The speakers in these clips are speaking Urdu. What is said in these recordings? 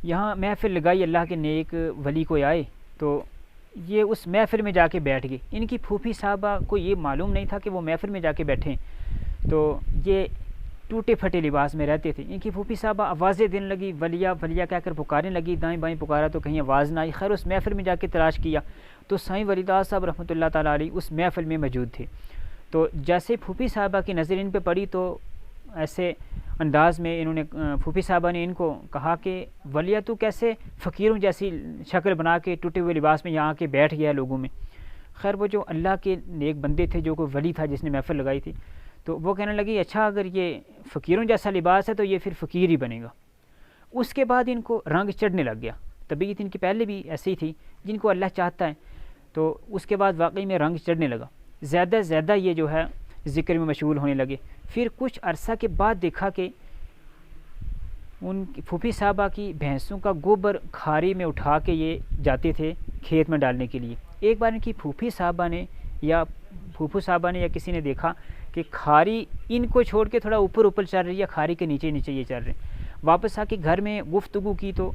یہاں محفل لگائی اللہ کے نیک ولی کوئی آئے تو یہ اس محفل میں جا کے بیٹھ گئے. ان کی پھوپھی صاحبہ کو یہ معلوم نہیں تھا کہ وہ محفل میں جا کے بیٹھیں, تو یہ ٹوٹے پھٹے لباس میں رہتے تھے. ان کی پھوپھی صاحبہ آوازیں دینے لگی, ولیہ ولیہ کہہ کر پکارنے لگی, دائیں بائیں پکارا تو کہیں آواز نہ آئی. خیر اس محفل میں جا کے تلاش کیا تو سائیں ولی داد صاحب رحمۃ اللہ تعالیٰ علیہ اس محفل میں موجود تھے. تو جیسے پھوپھی صاحبہ کی نظر ان پہ پڑی تو ایسے انداز میں انہوں نے پھوپھی صاحبہ نے ان کو کہا کہ ولیہ تو کیسے فقیروں جیسی شکل بنا کے ٹوٹے ہوئے لباس میں یہاں کے بیٹھ گیا لوگوں میں. خیر وہ جو اللہ کے نیک بندے تھے, جو کوئی ولی تھا جس نے محفل لگائی تھی, تو وہ کہنے لگی اچھا اگر یہ فقیروں جیسا لباس ہے تو یہ پھر فقیر ہی بنے گا. اس کے بعد ان کو رنگ چڑھنے لگ گیا. طبیعت ان کی پہلے بھی ایسی ہی تھی, جن کو اللہ چاہتا ہے, تو اس کے بعد واقعی میں رنگ چڑھنے لگا. زیادہ زیادہ یہ جو ہے ذکر میں مشغول ہونے لگے. پھر کچھ عرصہ کے بعد دیکھا کہ ان کی پھوپھی صاحبہ کی بھینسوں کا گوبر کھاری میں اٹھا کے یہ جاتے تھے کھیت میں ڈالنے کے لیے. ایک بار ان کی پھوپھی صاحبہ نے یا پھوپھو صاحبہ نے یا کسی نے دیکھا کہ کھاری ان کو چھوڑ کے تھوڑا اوپر اوپر چل رہی ہے, کھاری کے نیچے نیچے یہ چل رہے ہیں. واپس آ کے گھر میں گفتگو کی تو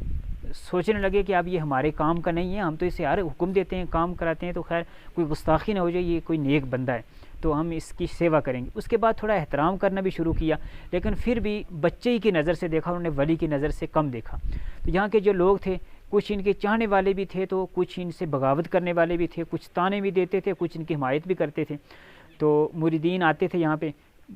سوچنے لگے کہ اب یہ ہمارے کام کا نہیں ہے, ہم تو اسے ہر حکم دیتے ہیں, کام کراتے ہیں, تو خیر کوئی گستاخی نہ ہو جائے, یہ کوئی نیک بندہ ہے تو ہم اس کی سیوا کریں گے. اس کے بعد تھوڑا احترام کرنا بھی شروع کیا, لیکن پھر بھی بچے ہی کی نظر سے دیکھا, انہوں نے ولی کی نظر سے کم دیکھا. تو یہاں کے جو لوگ تھے کچھ ان کے چاہنے والے بھی تھے, تو کچھ ان سے بغاوت کرنے والے بھی تھے, کچھ تانے بھی دیتے تھے, کچھ ان کی حمایت بھی کرتے تھے. تو مریدین آتے تھے یہاں پہ,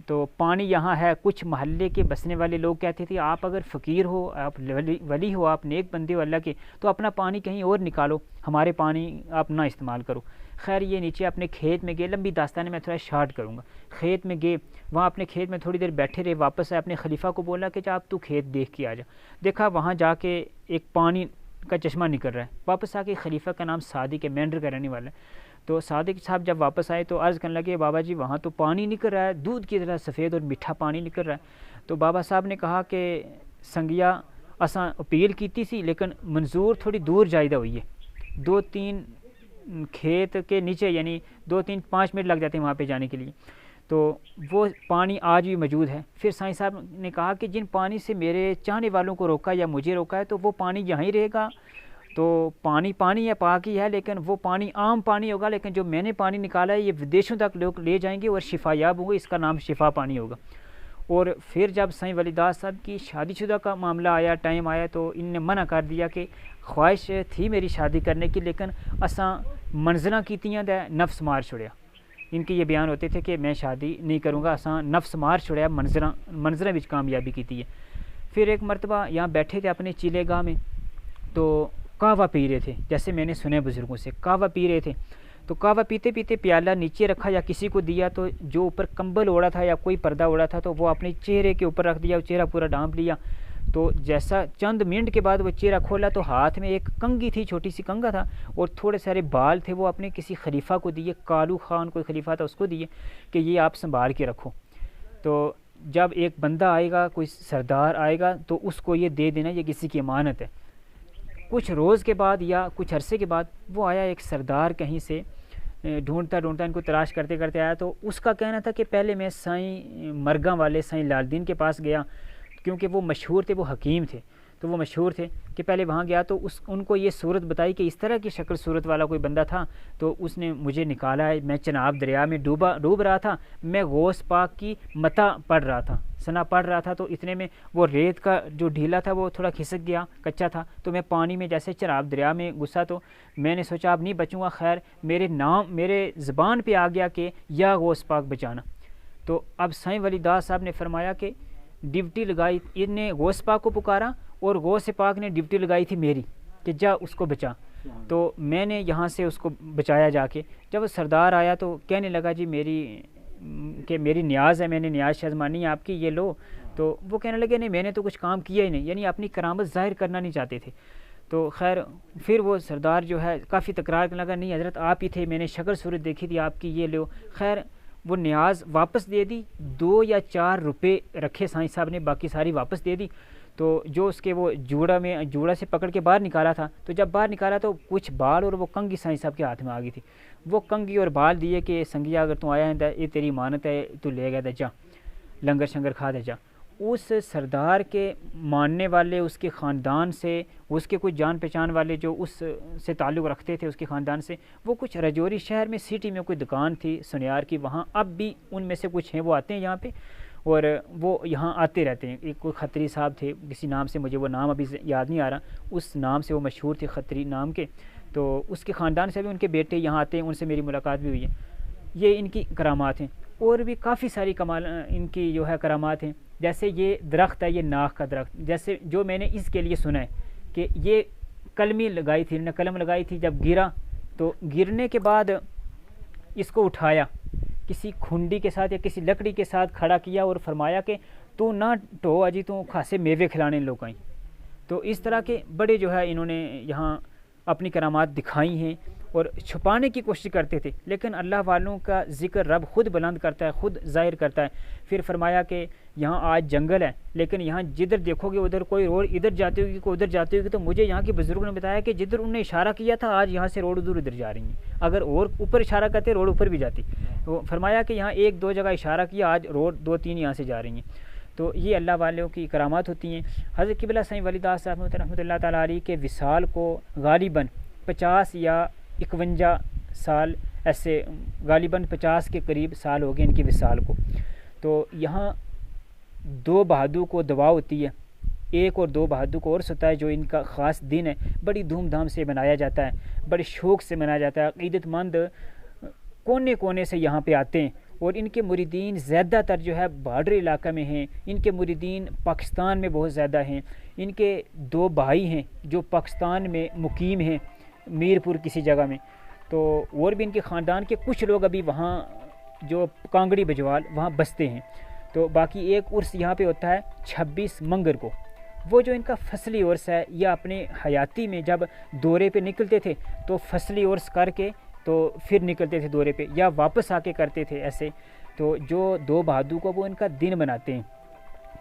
تو پانی یہاں ہے. کچھ محلے کے بسنے والے لوگ کہتے تھے آپ اگر فقیر ہو, آپ ولی ہو, آپ نیک بندے ہو اللہ کے, تو اپنا پانی کہیں اور نکالو, ہمارے پانی آپ نہ استعمال کرو. خیر یہ نیچے اپنے کھیت میں گئے, لمبی داستان میں تھوڑا شارٹ کروں گا. کھیت میں گئے, وہاں اپنے کھیت میں تھوڑی دیر بیٹھے رہے, واپس آئے, اپنے خلیفہ کو بولا کہ آپ تو کھیت دیکھ کے آ جا. دیکھا وہاں جا کے ایک پانی کا چشمہ نکل رہا ہے. واپس آ کے خلیفہ کا نام صادق ہے, مینڈر کا رہنے والا ہے. تو صادق صاحب جب واپس آئے تو عرض کرنے لگے بابا جی وہاں تو پانی نکل رہا ہے, دودھ کی طرح سفید اور میٹھا پانی نکل رہا ہے. تو بابا صاحب نے کہا کہ سنگیا اساں اپیل کیتی سی لیکن منظور تھوڑی دور جائیدہ ہوئی ہے, 2-3 کھیت کے نیچے, یعنی 2-5 منٹ لگ جاتے ہیں وہاں پہ جانے کے لیے. تو وہ پانی آج بھی موجود ہے. پھر سائیں صاحب نے کہا کہ جن پانی سے میرے چاہنے والوں کو روکا یا مجھے روکا ہے تو وہ پانی یہاں ہی رہے گا. تو پانی ہے, پاک ہی ہے, لیکن وہ پانی عام پانی ہوگا, لیکن جو میں نے پانی نکالا ہے یہ ودیشوں تک لوگ لے جائیں گے اور شفا یاب ہوں گے, اس کا نام شفا پانی ہوگا. اور پھر جب سائیں ولی داد صاحب کی شادی شدہ کا معاملہ آیا, ٹائم آیا, تو ان نے منع کر دیا کہ خواہش تھی میری شادی کرنے کی, لیکن اساں منظراں کیتیاں دے نفس مار چھڑیا. ان کے یہ بیان ہوتے تھے کہ میں شادی نہیں کروں گا, اساں نفس مار چھڑیا, منظراں وچ کامیابی کیتی ہے. پھر ایک مرتبہ یہاں بیٹھے تھے اپنے چیلے گاہ میں, تو قہوہ پی رہے تھے, جیسے میں نے سنے بزرگوں سے قہوہ پی رہے تھے. تو قہوہ پیتے پیتے پیالہ نیچے رکھا یا کسی کو دیا, تو جو اوپر کمبل اوڑا تھا یا کوئی پردہ اوڑا تھا تو وہ اپنے چہرے کے اوپر رکھ دیا, چہرہ پورا ڈھانپ لیا. تو جیسا چند منٹ کے بعد وہ چہرہ کھولا تو ہاتھ میں ایک کنگھی تھی, چھوٹی سی کنگھا تھا, اور تھوڑے سارے بال تھے, وہ اپنے کسی خلیفہ کو دیے, کالو خان کوئی خلیفہ تھا, اس کو دیے کہ یہ آپ سنبھال کے رکھو. تو جب ایک بندہ آئے گا, کوئی سردار آئے گا, تو اس کو یہ دے دینا, یہ کسی کی امانت ہے. کچھ روز کے بعد یا کچھ عرصے کے بعد وہ آیا, ایک سردار کہیں سے ڈھونڈتا ان کو تلاش کرتے کرتے آیا. تو اس کا کہنا تھا کہ پہلے میں سائیں مرگاں والے سائیں لال دین کے پاس گیا, کیونکہ وہ مشہور تھے, وہ حکیم تھے, تو وہ مشہور تھے کہ پہلے وہاں گیا. تو ان کو یہ صورت بتائی کہ اس طرح کی شکل صورت والا کوئی بندہ تھا, تو اس نے مجھے نکالا ہے. میں چناب دریا میں ڈوب رہا تھا, میں غوث پاک کی متا پڑھ رہا تھا, ثنا پڑھ رہا تھا, تو اتنے میں وہ ریت کا جو ڈھیلا تھا وہ تھوڑا کھسک گیا, کچا تھا, تو میں پانی میں جیسے چناب دریا میں گھسا, تو میں نے سوچا اب نہیں بچوں گا. خیر میرے زبان پہ آ گیا کہ یا غوث پاک بچانا. تو اب سائیں ولی داد صاحب نے فرمایا کہ ڈیوٹی لگائی, ان نے غوث پاک کو پکارا اور غوث پاک نے ڈیوٹی لگائی تھی میری کہ جا اس کو بچا. تو میں نے یہاں سے اس کو بچایا جا کے. جب وہ سردار آیا تو کہنے لگا جی میری نیاز ہے, میں نے نیاز شازمانی ہے آپ کی, یہ لو. تو وہ کہنے لگے نہیں میں نے تو کچھ کام کیا ہی نہیں, یعنی اپنی کرامت ظاہر کرنا نہیں چاہتے تھے. تو خیر پھر وہ سردار جو ہے کافی تکرار کرنے لگا, نہیں حضرت آپ ہی تھے, میں نے شکل صورت دیکھی تھی آپ کی, یہ لو. خیر وہ نیاز واپس دے دی, 2 یا 4 روپے رکھے سائیں صاحب نے, باقی ساری واپس دے دی. تو جو اس کے وہ جوڑا سے پکڑ کے باہر نکالا تھا, تو جب باہر نکالا تو کچھ بال اور وہ کنگھی سائیں صاحب کے ہاتھ میں آ گئی تھی. وہ کنگھی اور بال دیے کہ سنگیا اگر تو آیا ہے یہ تیری امانت ہے, تو لے گیا, جا لنگر شنگر کھا دے جا. اس سردار کے ماننے والے، اس کے خاندان سے، اس کے کچھ جان پہچان والے جو اس سے تعلق رکھتے تھے اس کے خاندان سے، وہ کچھ رجوری شہر میں سٹی میں کوئی دکان تھی سنیار کی، وہاں اب بھی ان میں سے کچھ ہیں وہ آتے ہیں یہاں پہ، اور وہ یہاں آتے رہتے ہیں. ایک کوئی کھتری صاحب تھے کسی نام سے، مجھے وہ نام ابھی یاد نہیں آ رہا، اس نام سے وہ مشہور تھے کھتری نام کے، تو اس کے خاندان سے بھی ان کے بیٹے یہاں آتے ہیں، ان سے میری ملاقات بھی ہوئی ہے. یہ ان کی کرامات ہیں. اور بھی کافی ساری کمال ان کی جو ہے کرامات ہیں. جیسے یہ درخت ہے، یہ ناخ کا درخت، جیسے جو میں نے اس کے لیے سنا ہے کہ یہ کلمی لگائی تھی، نے قلم لگائی تھی، جب گرا تو گرنے کے بعد اس کو اٹھایا کسی کھنڈی کے ساتھ یا کسی لکڑی کے ساتھ کھڑا کیا اور فرمایا کہ تو نہ ٹو اجی تو خاصے میوے کھلانے لوگ آئیں. تو اس طرح کے بڑے جو ہے انہوں نے یہاں اپنی کرامات دکھائی ہیں اور چھپانے کی کوشش کرتے تھے، لیکن اللہ والوں کا ذکر رب خود بلند کرتا ہے، خود ظاہر کرتا ہے. پھر فرمایا کہ یہاں آج جنگل ہے، لیکن یہاں جدھر دیکھو گے ادھر کوئی روڈ ادھر جاتی ہوگی کوئی ادھر جاتی ہوگی، تو مجھے یہاں کے بزرگوں نے بتایا کہ جدھر انہوں نے اشارہ کیا تھا آج یہاں سے روڈ ادھر جا رہی ہیں، اگر اور اوپر اشارہ کرتے روڈ اوپر بھی جاتی. تو فرمایا کہ یہاں ایک دو جگہ اشارہ کیا، آج روڈ 2-3 یہاں سے جا رہی ہیں. تو یہ اللہ والوں کی کرامات ہوتی ہیں. حضرت قبلہ سائیں ولی داس صاحب رحمۃ اللہ تعالیٰ علیہ کے وصال کو غالباً 50 یا 51 سال، ایسے غالباً 50 کے قریب سال ہو گئے ان کی وصال کو. تو یہاں 2 بہادر کو دعا ہوتی ہے، 1 اور 2 بہادر کو عرس ہوتا ہے جو ان کا خاص دن ہے، بڑی دھوم دھام سے منایا جاتا ہے، بڑے شوق سے منایا جاتا ہے. عقیدت مند کونے کونے سے یہاں پہ آتے ہیں، اور ان کے مریدین زیادہ تر جو ہے بارڈر علاقہ میں ہیں. ان کے مریدین پاکستان میں بہت زیادہ ہیں. ان کے 2 بھائی ہیں جو پاکستان میں مقیم ہیں، میرپور کسی جگہ میں. تو اور بھی ان کے خاندان کے کچھ لوگ ابھی وہاں جو کانگڑی بجوال وہاں بستے ہیں. تو باقی ایک عرس یہاں پہ ہوتا ہے 26 منگر کو. وہ جو ان کا فصلی عرس ہے، یا اپنے حیاتی میں جب دورے پہ نکلتے تھے تو فصلی عرس کر کے تو پھر نکلتے تھے دورے پہ، یا واپس آ کے کرتے تھے ایسے. تو جو 2 بہادر کو وہ ان کا دن مناتے ہیں،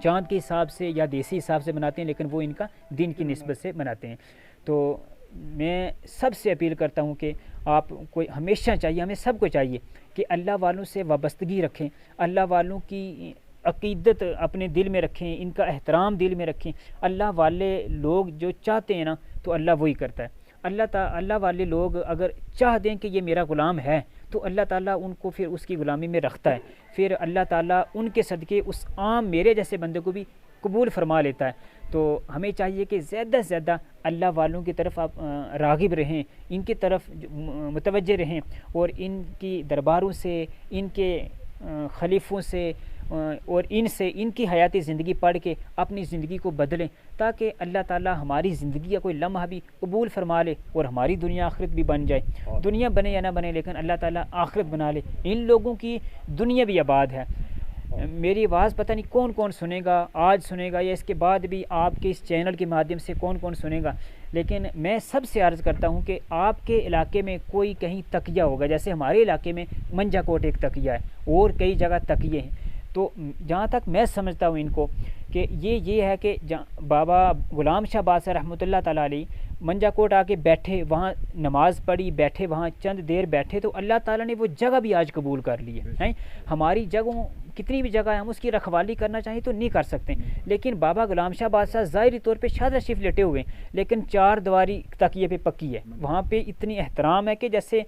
چاند کے حساب سے یا دیسی حساب سے مناتے ہیں، لیکن وہ ان کا دن کی نسبت سے مناتے ہیں. تو میں سب سے اپیل کرتا ہوں کہ آپ کو ہمیشہ چاہیے، ہمیں سب کو چاہیے کہ اللہ والوں سے وابستگی رکھیں، اللہ والوں کی عقیدت اپنے دل میں رکھیں، ان کا احترام دل میں رکھیں. اللہ والے لوگ جو چاہتے ہیں نا تو اللہ وہی کرتا ہے. اللہ والے لوگ اگر چاہ دیں کہ یہ میرا غلام ہے تو اللہ تعالیٰ ان کو پھر اس کی غلامی میں رکھتا ہے. پھر اللہ تعالیٰ ان کے صدقے اس عام میرے جیسے بندے کو بھی قبول فرما لیتا ہے. تو ہمیں چاہیے کہ زیادہ سے زیادہ اللہ والوں کی طرف آپ راغب رہیں، ان کی طرف متوجہ رہیں، اور ان کی درباروں سے، ان کے خلیفوں سے اور ان کی حیاتی زندگی پڑھ کے اپنی زندگی کو بدلیں، تاکہ اللہ تعالیٰ ہماری زندگی کا کوئی لمحہ بھی قبول فرما لے اور ہماری دنیا آخرت بھی بن جائے. دنیا بنے یا نہ بنے، لیکن اللہ تعالیٰ آخرت بنا لے. ان لوگوں کی دنیا بھی آباد ہے. میری آواز پتہ نہیں کون کون سنے گا، آج سنے گا یا اس کے بعد بھی آپ کے اس چینل کے مادھیم سے کون کون سنے گا، لیکن میں سب سے عرض کرتا ہوں کہ آپ کے علاقے میں کوئی کہیں تقیہ ہوگا. جیسے ہمارے علاقے میں منجا کوٹ ایک تقیہ ہے، اور کئی جگہ تقیے ہیں. تو جہاں تک میں سمجھتا ہوں ان کو کہ یہ ہے کہ بابا غلام شاہ بادشاہ رحمۃ اللہ تعالیٰ علیہ منجا کوٹ آ کے بیٹھے، وہاں نماز پڑھی، بیٹھے وہاں چند دیر بیٹھے، تو اللہ تعالیٰ نے وہ جگہ بھی آج قبول کر لی ہے. ہماری جگہوں کتنی بھی جگہ ہے، ہم اس کی رکھوالی کرنا چاہیں تو نہیں کر سکتے، لیکن بابا غلام شاہ بادشاہ ظاہری طور پہ شادہ شریف لیٹے ہوئے ہیں، لیکن 4 دیواری تکیے پہ پکی ہے، وہاں پہ اتنی احترام ہے کہ جیسے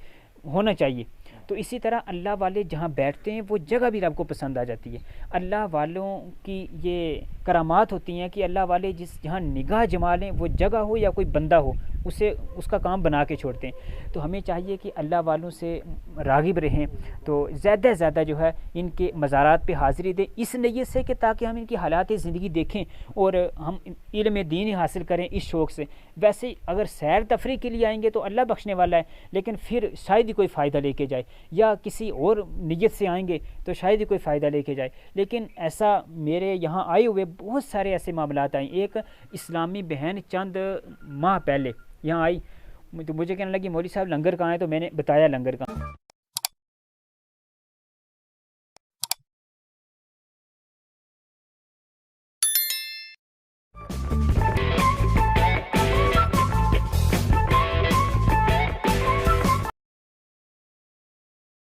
ہونا چاہیے. تو اسی طرح اللہ والے جہاں بیٹھتے ہیں وہ جگہ بھی رب کو پسند آ جاتی ہے. اللہ والوں کی یہ کرامات ہوتی ہیں کہ اللہ والے جہاں نگاہ جما لیں، وہ جگہ ہو یا کوئی بندہ ہو، اس کا کام بنا کے چھوڑتے ہیں. تو ہمیں چاہیے کہ اللہ والوں سے راغب رہیں، تو زیادہ سے زیادہ جو ہے ان کے مزارات پہ حاضری دیں، اس نیت سے کہ تاکہ ہم ان کی حالات زندگی دیکھیں اور ہم علم دین حاصل کریں اس شوق سے. ویسے اگر سیر تفریح کے لیے آئیں گے تو اللہ بخشنے والا ہے، لیکن پھر شاید ہی کوئی فائدہ لے کے جائے، یا کسی اور نیت سے آئیں گے تو شاید ہی کوئی فائدہ لے کے جائے. لیکن ایسا میرے یہاں آئے ہوئے بہت سارے ایسے معاملات آئیں. ایک اسلامی بہن چند ماہ پہلے یہاں آئی تو مجھے کہنے لگی مولوی صاحب لنگر کہاں ہے، تو میں نے بتایا لنگر کہاں.